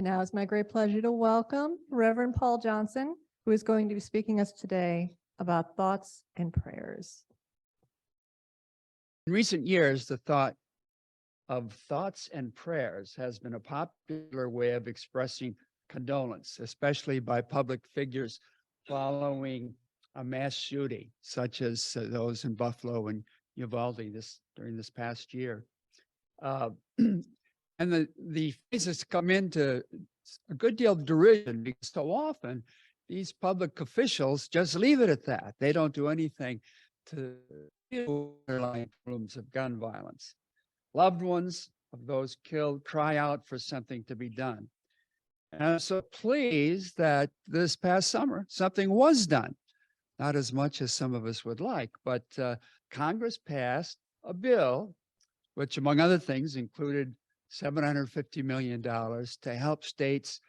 Now it's my great pleasure to welcome Reverend Paul Johnson, who is going to be speaking us today about thoughts and prayers. In recent years, the thought of thoughts and prayers has been a popular way of expressing condolence, especially by public figures following a mass shooting, such as those in Buffalo and Uvalde during this past year. And the phrases come into a good deal of derision because so often these public officials just leave it at that. They don't do anything to deal with underlying problems of gun violence. Loved ones of those killed cry out for something to be done. And I'm so pleased that this past summer, something was done. Not as much as some of us would like, but Congress passed a bill, which among other things included $750 million to help states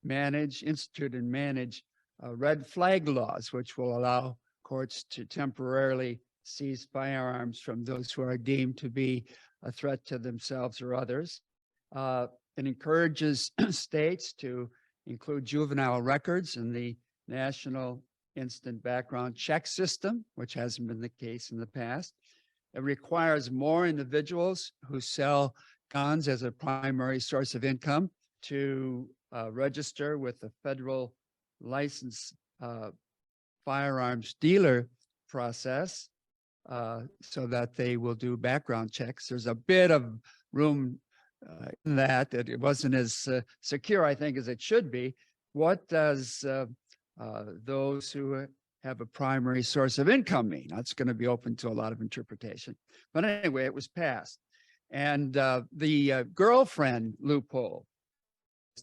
institute and manage red flag laws, which will allow courts to temporarily seize firearms from those who are deemed to be a threat to themselves or others. It encourages states to include juvenile records in the National Instant Background Check System, which hasn't been the case in the past. It requires more individuals who sell guns as a primary source of income to register with the federal license firearms dealer process so that they will do background checks. There's a bit of room in that it wasn't as secure, I think, as it should be. What does those who have a primary source of income mean? That's going to be open to a lot of interpretation. But anyway, it was passed. And the girlfriend loophole,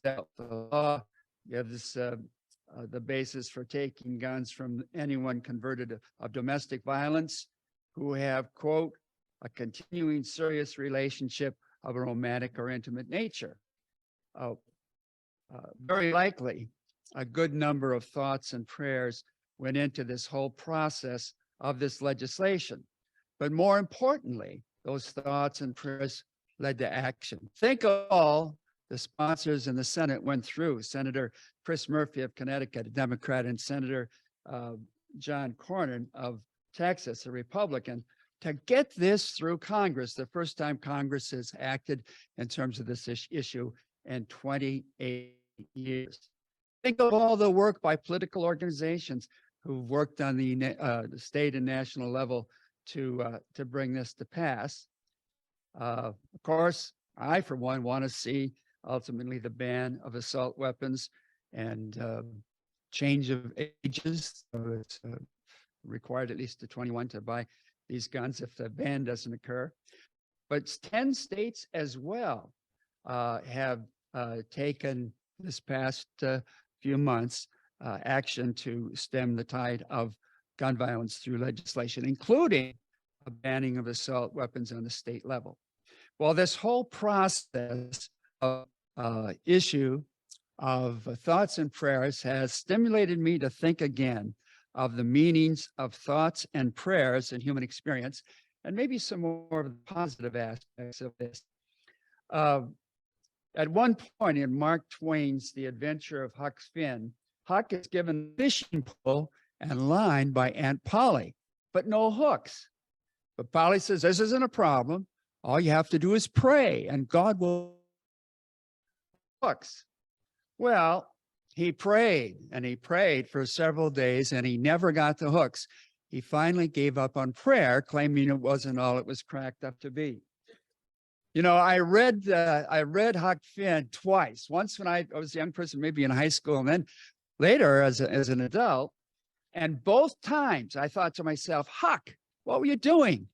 that the law gives the basis for taking guns from anyone convicted of domestic violence who have, quote, a continuing serious relationship of a romantic or intimate nature. Very likely, a good number of thoughts and prayers went into this whole process of this legislation. But more importantly, those thoughts and prayers led to action. Think of all the sponsors in the Senate went through. Senator Chris Murphy of Connecticut, a Democrat, and Senator John Cornyn of Texas, a Republican, to get this through Congress, the first time Congress has acted in terms of this issue in 28 years. Think of all the work by political organizations who've worked on the state and national level to bring this to pass. Of course, I, for one, want to see ultimately the ban of assault weapons and change of ages. So it's required at least to 21 to buy these guns if the ban doesn't occur. But 10 states as well have taken this past few months action to stem the tide of gun violence through legislation, including a banning of assault weapons on the state level. Well, this whole process of issue of thoughts and prayers has stimulated me to think again of the meanings of thoughts and prayers in human experience, and maybe some more of the positive aspects of this. At one point in Mark Twain's The Adventure of Huck Finn, Huck is given a fishing pole and line by Aunt Polly, but no hooks. But Polly says, this isn't a problem. All you have to do is pray and God will hooks. Well, he prayed and he prayed for several days and he never got the hooks. He finally gave up on prayer, claiming it wasn't all it was cracked up to be. You know, I read Huck Finn twice. Once when I was a young person, maybe in high school, and then later as an adult. And both times I thought to myself, Huck, what were you doing?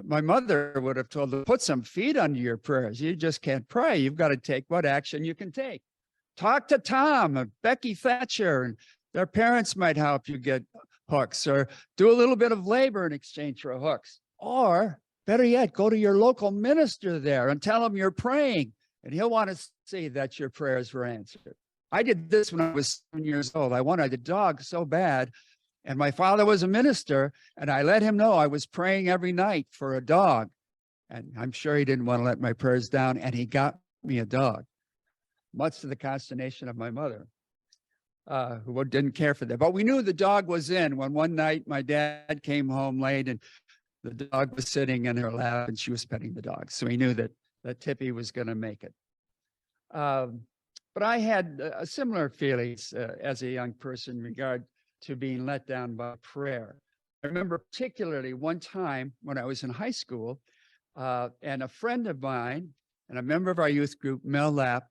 My mother would have told her, put some feet under your prayers. You just can't pray. You've got to take what action you can take. Talk to Tom and Becky Thatcher, and their parents might help you get hooks, or do a little bit of labor in exchange for hooks. Or better yet, go to your local minister there and tell him you're praying, and he'll want to see that your prayers were answered. I did this when I was 7 years old. I wanted a dog so bad, and my father was a minister, and I let him know I was praying every night for a dog. And I'm sure he didn't want to let my prayers down, and he got me a dog. much to the consternation of my mother, who didn't care for that. But we knew the dog was in when one night my dad came home late and the dog was sitting in her lap and she was petting the dog. So we knew that Tippy was going to make it. But I had similar feelings as a young person in regard to being let down by prayer. I remember particularly one time when I was in high school, and a friend of mine and a member of our youth group, Mel Lapp,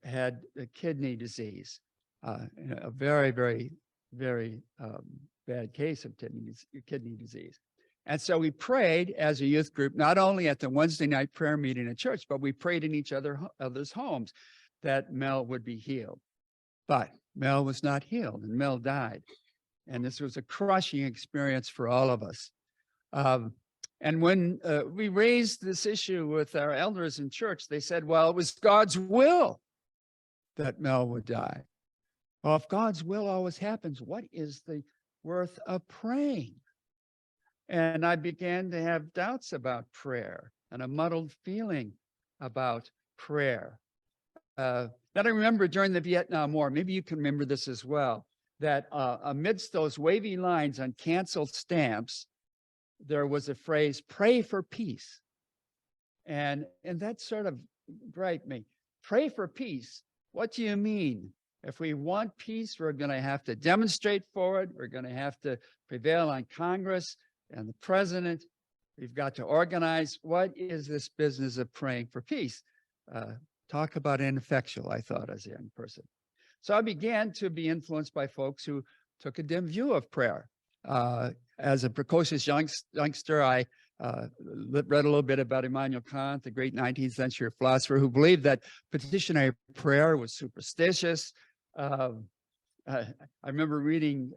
had a kidney disease, a very, very, very bad case of kidney disease. And so we prayed as a youth group, not only at the Wednesday night prayer meeting at church, but we prayed in each other's homes that Mel would be healed. But Mel was not healed and Mel died. And this was a crushing experience for all of us. And when we raised this issue with our elders in church, they said, well, it was God's will that Mel would die. Well, if God's will always happens, what is the worth of praying? And I began to have doubts about prayer and a muddled feeling about prayer. Then I remember during the Vietnam War, maybe you can remember this as well, that amidst those wavy lines on canceled stamps, there was a phrase, pray for peace. And that sort of griped me. Pray for peace. What do you mean? If we want peace, we're going to have to demonstrate for it. We're going to have to prevail on Congress and the president. We've got to organize. What is this business of praying for peace? Talk about ineffectual, I thought, as a young person. So I began to be influenced by folks who took a dim view of prayer. As a precocious youngster, I read a little bit about Immanuel Kant, the great 19th century philosopher who believed that petitionary prayer was superstitious. I remember reading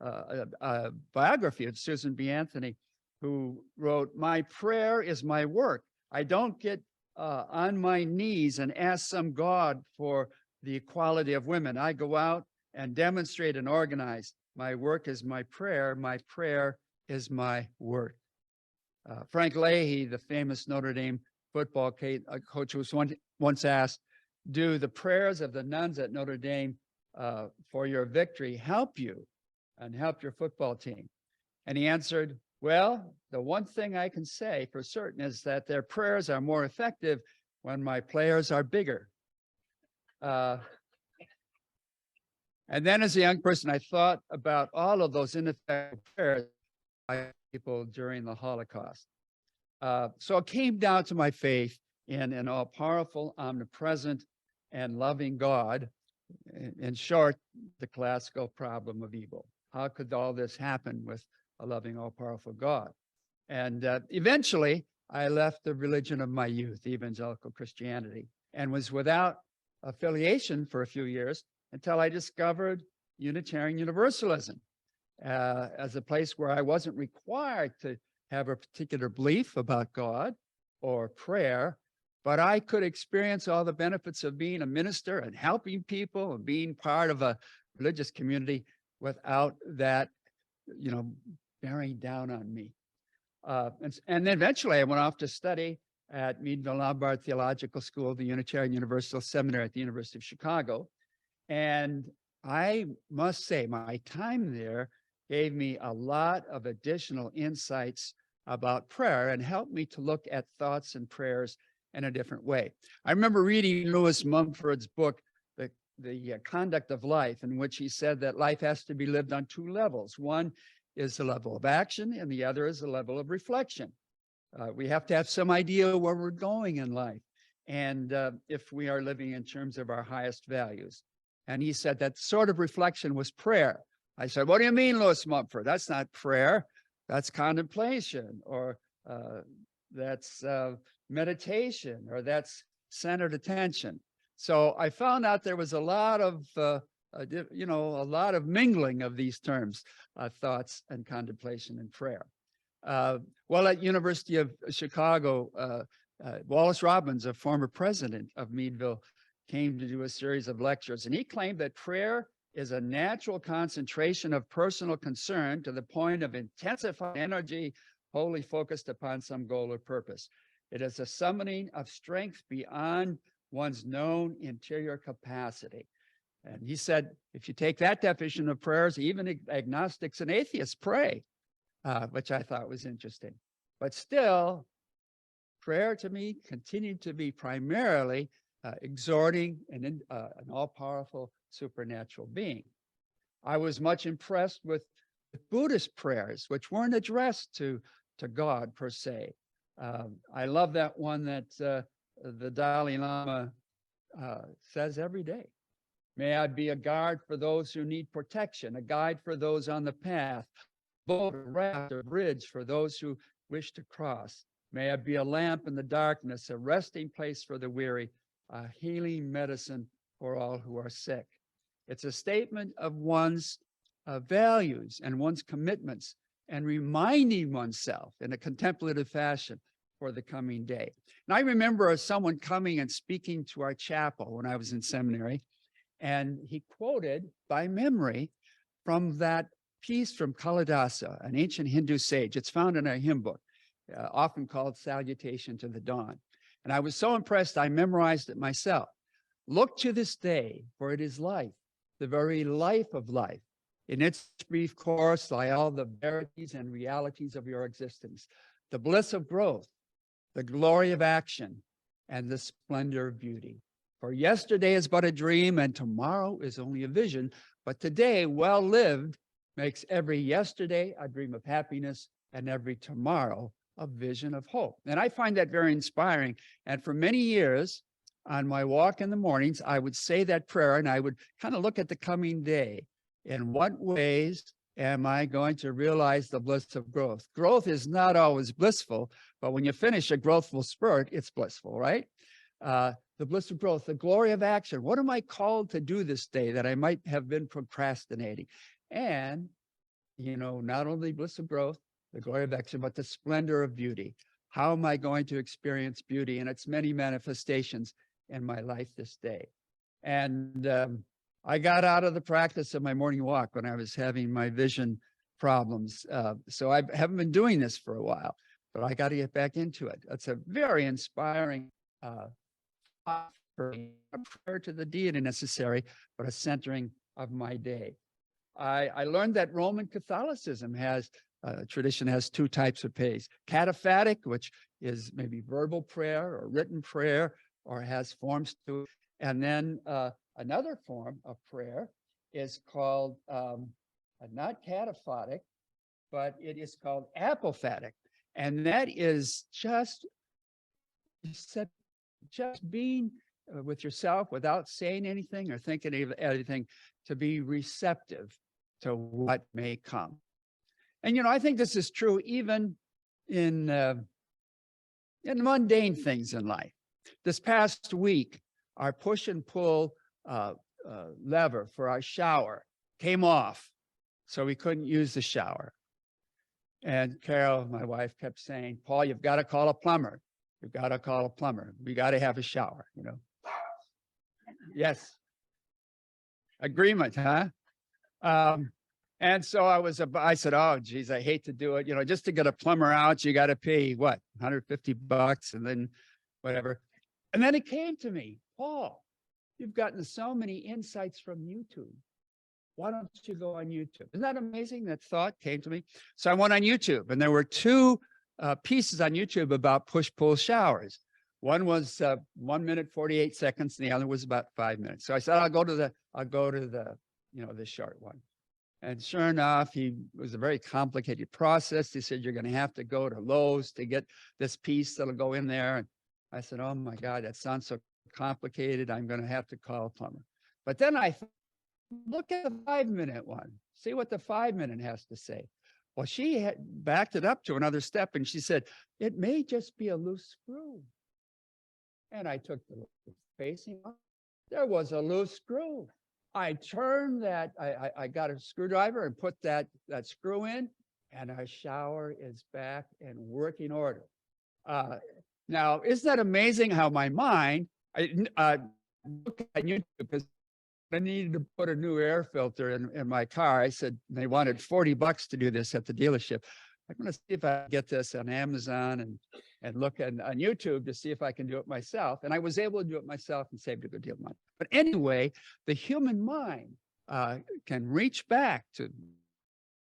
a biography of Susan B. Anthony, who wrote, "My prayer is my work. I don't get on my knees and ask some God for the equality of women. I go out and demonstrate and organize. My work is my prayer. My prayer is my work." Frank Leahy, the famous Notre Dame football coach, was once asked, "Do the prayers of the nuns at Notre Dame for your victory help you and help your football team?" And he answered, "Well, the one thing I can say for certain is that their prayers are more effective when my players are bigger." And then as a young person, I thought about all of those ineffective prayers by people during the Holocaust. So it came down to my faith in an all-powerful, omnipresent, and loving God. In short, the classical problem of evil. How could all this happen with a loving, all-powerful God? And eventually, I left the religion of my youth, evangelical Christianity, and was without affiliation for a few years until I discovered Unitarian Universalism as a place where I wasn't required to have a particular belief about God or prayer, but I could experience all the benefits of being a minister and helping people and being part of a religious community without that, bearing down on me. And then eventually I went off to study at Meadville Lombard Theological School, the Unitarian Universalist Seminary at the University of Chicago. And I must say my time there gave me a lot of additional insights about prayer and helped me to look at thoughts and prayers in a different way. I remember reading Lewis Mumford's book, The Conduct of Life, in which he said that life has to be lived on two levels. One is the level of action, and the other is the level of reflection. We have to have some idea where we're going in life, and if we are living in terms of our highest values. And he said that sort of reflection was prayer. I said, "What do you mean, Lewis Mumford? That's not prayer. That's contemplation, or that's meditation, or that's centered attention." So I found out there was a lot of, a lot of mingling of these terms, thoughts and contemplation and prayer. Well, at University of Chicago, Wallace Robbins, a former president of Meadville, came to do a series of lectures, and he claimed that prayer is a natural concentration of personal concern to the point of intensified energy, wholly focused upon some goal or purpose. It is a summoning of strength beyond one's known interior capacity. And he said, if you take that definition of prayers, even agnostics and atheists pray, which I thought was interesting. But still, prayer to me continued to be primarily exhorting an all-powerful supernatural being. I was much impressed with Buddhist prayers, which weren't addressed to God per se. I love that one that the Dalai Lama says every day. May I be a guard for those who need protection, a guide for those on the path, boat, a raft, a bridge for those who wish to cross. May I be a lamp in the darkness, a resting place for the weary, a healing medicine for all who are sick. It's a statement of one's values and one's commitments and reminding oneself in a contemplative fashion for the coming day. And I remember someone coming and speaking to our chapel when I was in seminary, and he quoted by memory from that piece from Kalidasa, an ancient Hindu sage. It's found in our hymn book, often called Salutation to the Dawn. And I was so impressed, I memorized it myself. Look to this day, for it is life, the very life of life. In its brief course lie all the verities and realities of your existence, the bliss of growth, the glory of action, and the splendor of beauty. For yesterday is but a dream, and tomorrow is only a vision. But today, well lived, makes every yesterday a dream of happiness, and every tomorrow a vision of hope. And I find that very inspiring. And for many years, on my walk in the mornings, I would say that prayer, and I would kind of look at the coming day. In what ways am I going to realize the bliss of growth? Growth is not always blissful, but when you finish a growthful spurt, it's blissful, right? The bliss of growth, the glory of action. What am I called to do this day that I might have been procrastinating? And, you know, not only bliss of growth, the glory of action, but the splendor of beauty. How am I going to experience beauty in its many manifestations in my life this day? And I got out of the practice of my morning walk when I was having my vision problems. So I haven't been doing this for a while, but I got to get back into it. It's a very inspiring offering, a prayer to the deity necessary, but a centering of my day. I learned that Roman Catholicism tradition has two types of prayers: cataphatic, which is maybe verbal prayer or written prayer, or has forms to it. And then another form of prayer is called not cataphatic, but it is called apophatic. And that is just being with yourself without saying anything or thinking of anything, to be receptive to what may come. And, you know, I think this is true even in mundane things in life. This past week, our push and pull lever for our shower came off, so we couldn't use the shower. And Carol, my wife, kept saying, Paul, you've got to call a plumber. You've got to call a plumber. We got to have a shower, you know. Yes. Agreement, huh? And so I said, oh, geez, I hate to do it. You know, just to get a plumber out, you got to pay what, $150 and then whatever. And then it came to me, Paul, you've gotten so many insights from YouTube. Why don't you go on YouTube? Isn't that amazing? That thought came to me. So I went on YouTube, and there were two pieces on YouTube about push-pull showers. One was 1 minute, 48 seconds, and the other was about 5 minutes. So I said, I'll go to the, you know, the short one. And sure enough, it was a very complicated process. He said, you're going to have to go to Lowe's to get this piece that'll go in there. And I said, oh my God, that sounds so complicated. I'm going to have to call a plumber. But then I thought, look at the 5 minute one. See what the 5 minute has to say. Well, she had backed it up to another step, and she said, it may just be a loose screw. And I took the facing off. There was a loose screw. I turned that, I got a screwdriver and put that screw in, and our shower is back in working order. Now, isn't that amazing how my mind, I looked at YouTube because I needed to put a new air filter in my car. I said, they wanted $40 to do this at the dealership. I'm going to see if I can get this on Amazon and look on YouTube to see if I can do it myself. And I was able to do it myself and saved a good deal of money. But anyway, the human mind can reach back to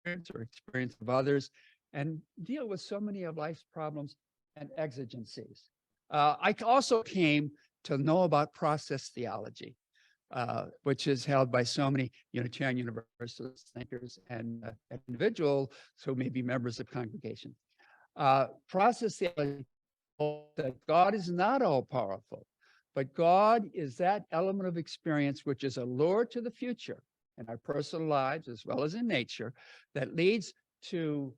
experience of others and deal with so many of life's problems and exigencies. I also came to know about process theology, which is held by so many Unitarian Universalist thinkers and individuals who may be members of congregations. Process theology that God is not all powerful, but God is that element of experience which is a lure to the future in our personal lives as well as in nature that leads to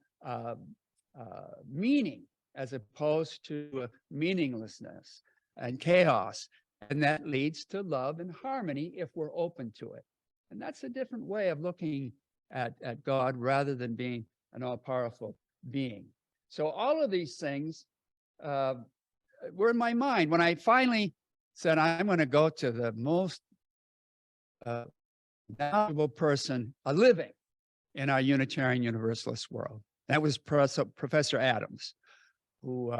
meaning as opposed to meaninglessness and chaos. And that leads to love and harmony if we're open to it. And that's a different way of looking at God rather than being an all-powerful being. So all of these things were in my mind when I finally said, I'm going to go to the most valuable person living in our Unitarian Universalist world. That was Professor Adams, who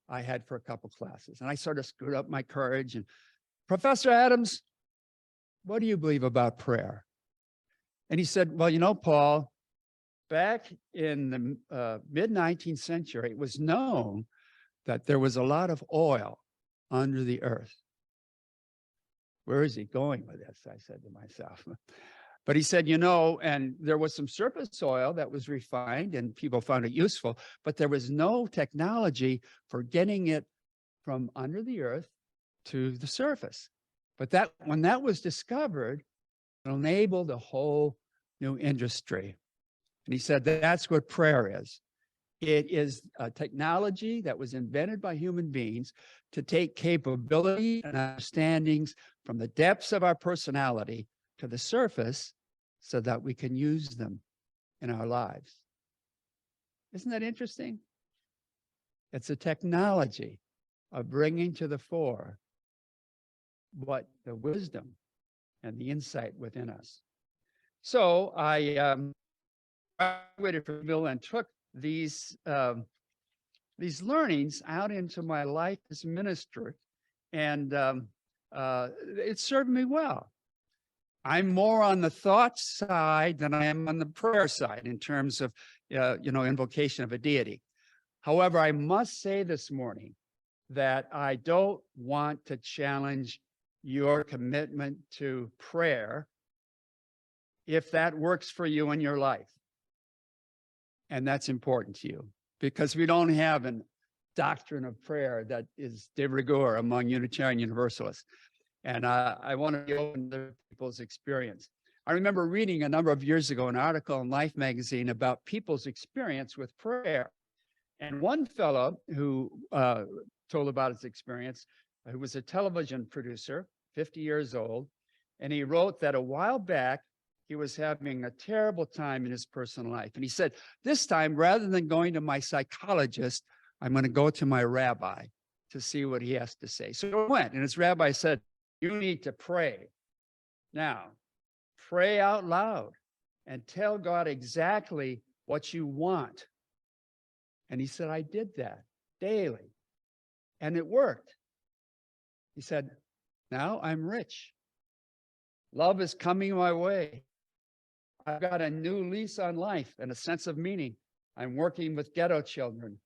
I had for a couple classes. And I sort of screwed up my courage. And Professor Adams, what do you believe about prayer? And he said, well, Paul, back in the mid-19th century, it was known that there was a lot of oil under the earth. Where is he going with this? I said to myself. But he said, and there was some surface oil that was refined and people found it useful, but there was no technology for getting it from under the earth to the surface. But when that was discovered, it enabled a whole new industry. And he said that's what prayer is. It is a technology that was invented by human beings to take capability and understandings from the depths of our personality to the surface so that we can use them in our lives. Isn't that interesting? It's a technology of bringing to the fore what the wisdom and the insight within us. So I graduated from Mill and took these learnings out into my life as minister, and it served me well. I'm more on the thought side than I am on the prayer side in terms of, invocation of a deity. However, I must say this morning that I don't want to challenge your commitment to prayer if that works for you in your life. And that's important to you because we don't have a doctrine of prayer that is de rigueur among Unitarian Universalists. And I want to be open to people's experience. I remember reading a number of years ago an article in Life magazine about people's experience with prayer. And one fellow who told about his experience, who was a television producer, 50 years old, and he wrote that a while back, he was having a terrible time in his personal life. And he said, this time, rather than going to my psychologist, I'm going to go to my rabbi to see what he has to say. So he went, and his rabbi said, you need to pray. Now, pray out loud and tell God exactly what you want. And he said, I did that daily, and it worked. He said, now I'm rich. Love is coming my way. I've got a new lease on life and a sense of meaning. I'm working with ghetto children.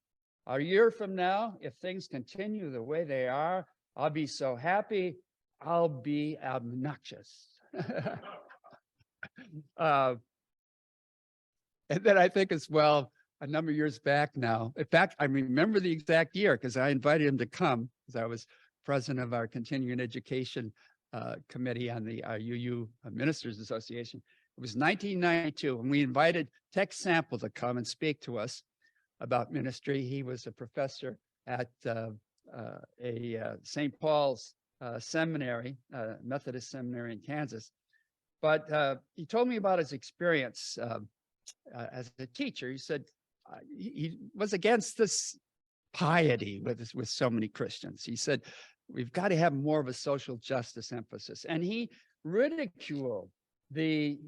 A year from now, if things continue the way they are, I'll be so happy, I'll be obnoxious. And then I think as well, a number of years back now, in fact, I remember the exact year because I invited him to come because I was president of our continuing education committee on the UU Ministers Association. It was 1992, and we invited Tex Sample to come and speak to us about ministry. He was a professor at St. Paul's seminary, Methodist seminary in Kansas. But he told me about his experience as a teacher. He said he was against this piety with so many Christians. He said, we've got to have more of a social justice emphasis. And he ridiculed the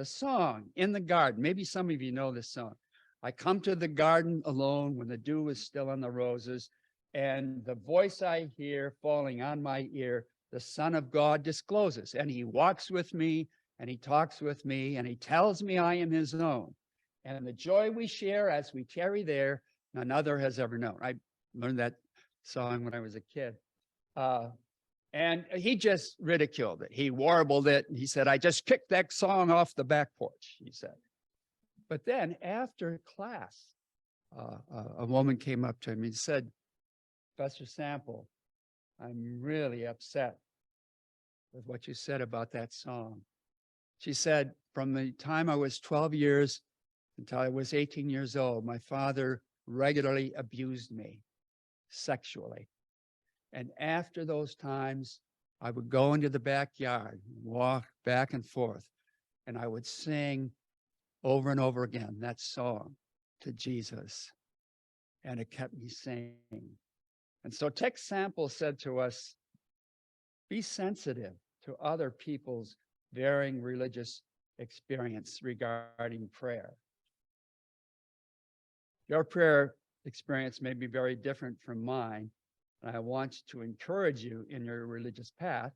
song In the Garden. Maybe some of you know this song. I come to the garden alone when the dew is still on the roses, and the voice I hear falling on my ear, the Son of God discloses, and he walks with me, and he talks with me, and he tells me I am his own. And the joy we share as we tarry there, none other has ever known. I learned that song when I was a kid. And he just ridiculed it. He warbled it. And he said, I just kicked that song off the back porch, he said. But then after class, a woman came up to him and said, Professor Sample, I'm really upset with what you said about that song. She said, from the time I was 12 years until I was 18 years old, my father regularly abused me sexually. And after those times, I would go into the backyard, walk back and forth, and I would sing over and over again that song to Jesus. And it kept me singing. And so Tex Sample said to us, be sensitive to other people's varying religious experience regarding prayer. Your prayer experience may be very different from mine, and I want to encourage you in your religious path,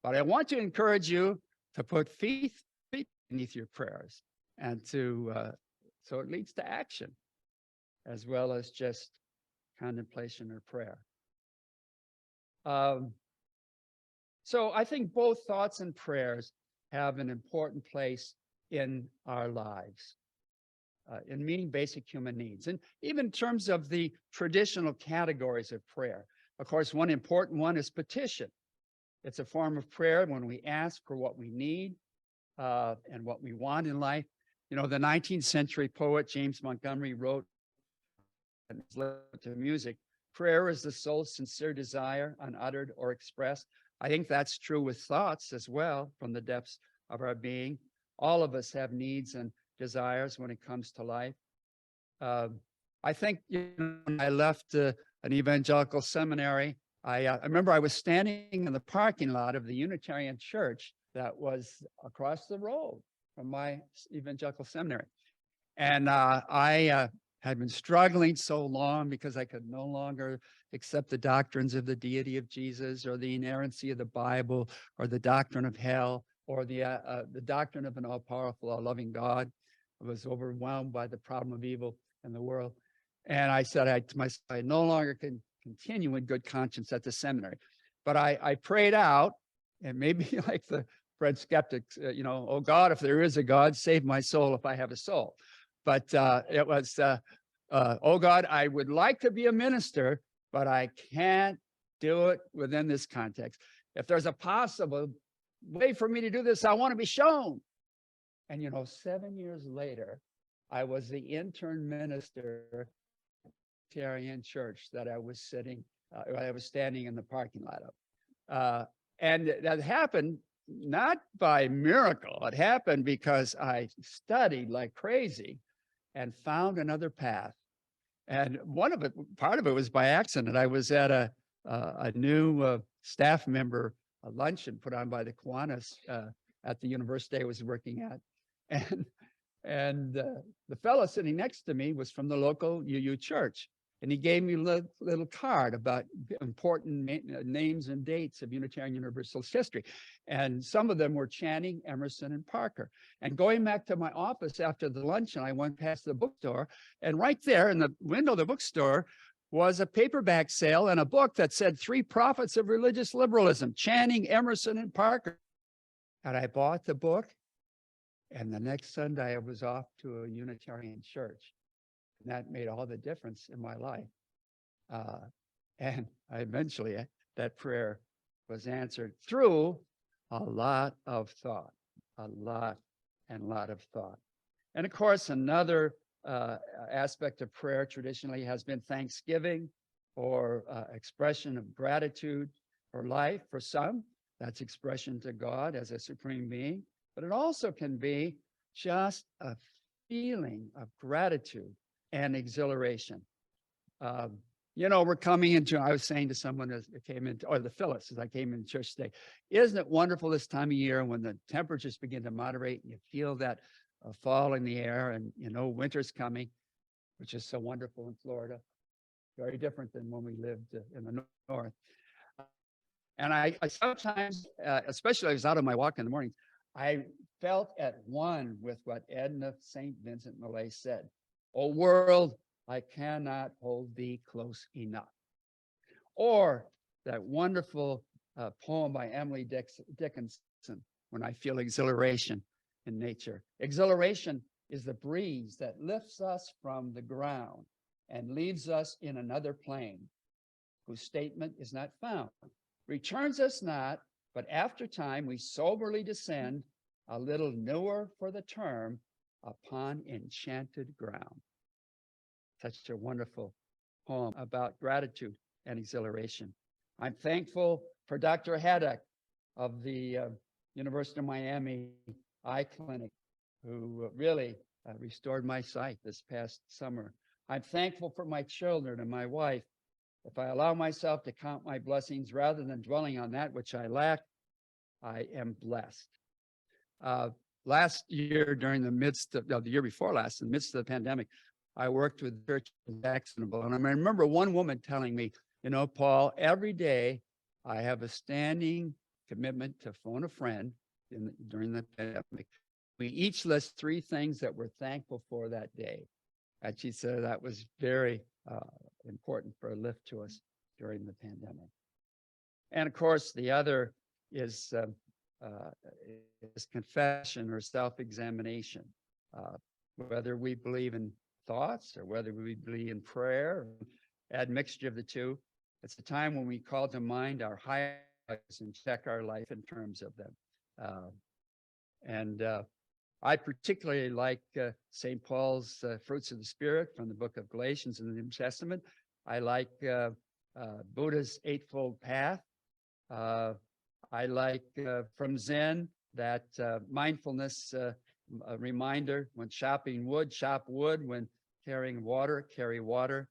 but I want to encourage you to put faith beneath your prayers and to, so it leads to action as well as just contemplation or prayer. So I think both thoughts and prayers have an important place in our lives, in meeting basic human needs. And even in terms of the traditional categories of prayer, of course, one important one is petition. It's a form of prayer when we ask for what we need and what we want in life. You know, the 19th century poet James Montgomery wrote in his letter to music, prayer is the soul's sincere desire, unuttered or expressed. I think that's true with thoughts as well from the depths of our being. All of us have needs and desires when it comes to life. I think when I left an evangelical seminary, I remember I was standing in the parking lot of the Unitarian Church that was across the road from my evangelical seminary. And I had been struggling so long because I could no longer accept the doctrines of the deity of Jesus or the inerrancy of the Bible or the doctrine of hell or the doctrine of an all-powerful, all-loving God. I was overwhelmed by the problem of evil in the world. And I said to myself, I no longer can continue in good conscience at the seminary. But I prayed out, and maybe like the Fred skeptics, oh God, if there is a God, save my soul if I have a soul. But it was, oh God, I would like to be a minister, but I can't do it within this context. If there's a possible way for me to do this, I want to be shown. And 7 years later, I was the intern minister at the Unitarian Church that I was standing in the parking lot of. And that happened not by miracle. It happened because I studied like crazy and found another path. And part of it was by accident. I was at a new staff member luncheon put on by the Kiwanis at the university I was working at. And the fellow sitting next to me was from the local UU church. And he gave me a little card about important names and dates of Unitarian Universalist history. And some of them were Channing, Emerson, and Parker. And going back to my office after the luncheon, I went past the bookstore. And right there in the window of the bookstore was a paperback sale and a book that said 3 Prophets of Religious Liberalism, Channing, Emerson, and Parker. And I bought the book. And the next Sunday, I was off to a Unitarian church. And that made all the difference in my life. And eventually, that prayer was answered through a lot of thought, a lot of thought. And of course, another aspect of prayer traditionally has been thanksgiving or expression of gratitude for life. For some, that's expression to God as a supreme being. But it also can be just a feeling of gratitude and exhilaration. We're coming into, I was saying to someone as I came into, or the Phyllis, as I came into church today, isn't it wonderful this time of year when the temperatures begin to moderate and you feel that fall in the air and winter's coming? which is so wonderful in Florida. Very different than when we lived in the north. And I sometimes, especially I was out on my walk in the mornings, I felt at one with what Edna St. Vincent Millay said, "O world, I cannot hold thee close enough." Or that wonderful poem by Emily Dickinson, "When I feel exhilaration in nature." Exhilaration is the breeze that lifts us from the ground and leaves us in another plane, whose statement is not found. Returns us not, but after time we soberly descend, a little newer for the term, upon enchanted ground. Such a wonderful poem about gratitude and exhilaration. I'm thankful for Dr. Haddock of the University of Miami Eye Clinic, who really restored my sight this past summer. I'm thankful for my children and my wife. If I allow myself to count my blessings rather than dwelling on that which I lack, I am blessed. Last year, during the midst of the year before last, in the midst of the pandemic, I worked with Church in Jacksonville. And I remember one woman telling me, "You know, Paul, every day I have a standing commitment to phone a friend during the pandemic. We each list 3 things that we're thankful for that day." And she said that was very important for a lift to us during the pandemic. And of course, the other is confession or self-examination. Whether we believe in thoughts or whether we believe in prayer, admixture of the two, it's a time when we call to mind our highlights and check our life in terms of them. I particularly like St. Paul's fruits of the Spirit from the book of Galatians in the New Testament. I like Buddha's Eightfold Path. I like from Zen that mindfulness reminder: when shopping wood, shop wood; when carrying water, carry water.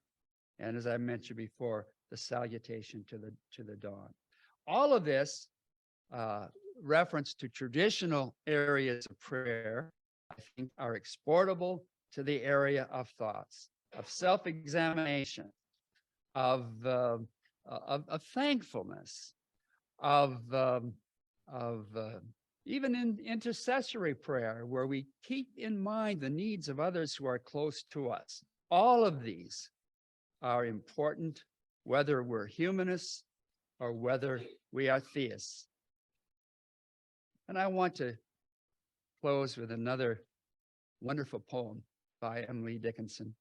And as I mentioned before, the salutation to the dawn. All of this reference to traditional areas of prayer, I think, are exportable to the area of thoughts, of self-examination, of thankfulness, of even in intercessory prayer, where we keep in mind the needs of others who are close to us. All of these are important, whether we're humanists or whether we are theists. And I want to close with another wonderful poem by Emily Dickinson.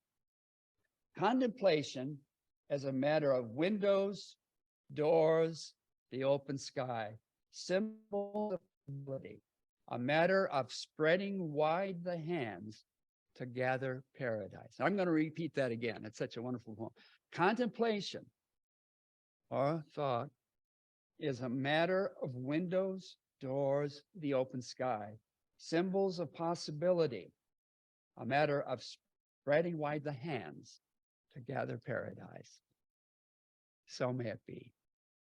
Contemplation as a matter of windows, doors, the open sky, symbol of ability, a matter of spreading wide the hands to gather paradise. I'm going to repeat that again. It's such a wonderful poem. Contemplation or thought is a matter of windows, doors, the open sky, symbols of possibility, a matter of spreading wide the hands to gather paradise. So may it be.